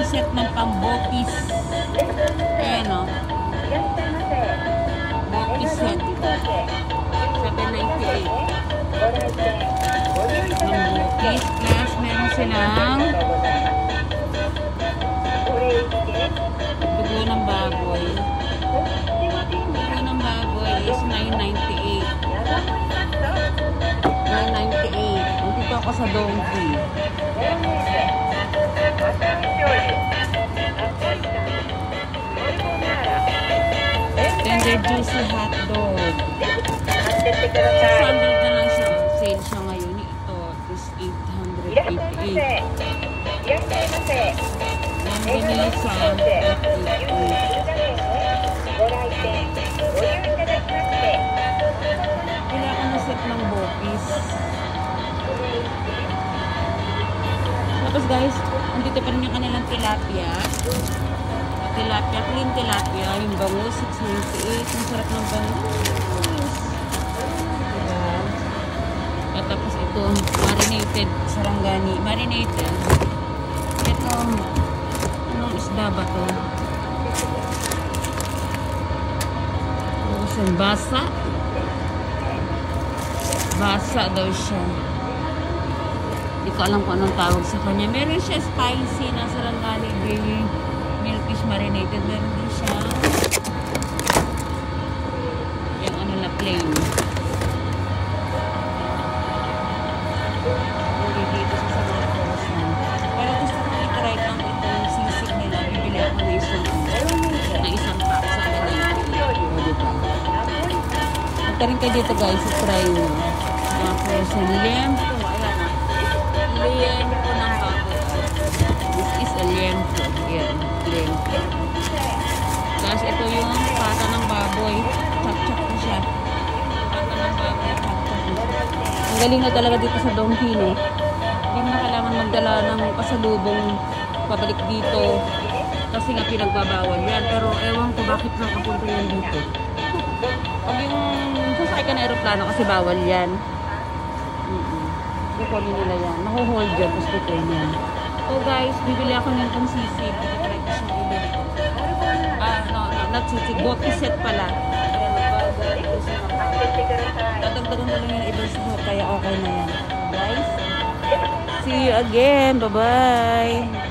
set ng pang-bokis. Ayan o. Bokis set. 798. Pang-bokis. Plus, meron silang dugo ng baboy. Dugo ng baboy is 998. 998. Dito ako sa donkey. Tender juicy hotdog. 600 na lang siya. Sale siya ngayon. Ito is 888. Ang ganisa, 888. Kailangan na set ng bokis. Tapos guys, andito pa rin yung kanilang tilapia. Tilapia, clean tilapia. Yung bangus, 698. Ang sarap ng bangus. Diba? At tapos ito, marinated sarangani. Marinated. Ito, anong isda ba to? Basa. Basa daw siya. Hindi ko alam kung anong tawag sa kanya. Meron siya spicy na sarangani gravy. Milkish marinated. Meron din siya yung ano na plain. Hindi dito sa mga person. Pero gusto ko i-try lang ito yung sisig nila. Bibili ako na isang pack sa kanila. O diba? Punta rin kayo dito guys. I-try nyo. Mga person. Liempo. Ayan na. Liempo ng baboy. This is a liempo. Ayan. Liempo. Tapos ito yung pata ng baboy. Chak-chak na siya. Pata ng baboy. Chak-chak na siya. Ang galing na talaga dito sa donkey, no? Hindi mo na kailangan magdala ng pasalubong pabalik dito. Kasi nga pinagbabawal yan. Pero ewan ko bakit nakapunta yan dito. Pag yung sasakay ka na aeroplano kasi bawal yan. Kukunin nila yan. Nakuhold yan. Tapos kukunin yan. So guys, bibili ako ng itong sisig. Try ko siyang ibili. Not sisig. Bokis set pala. Kaya magbago. Ito siya ng tatagdagan ko lang yung ibang sahot. Kaya okay na yan. Guys, see you again. Bye-bye.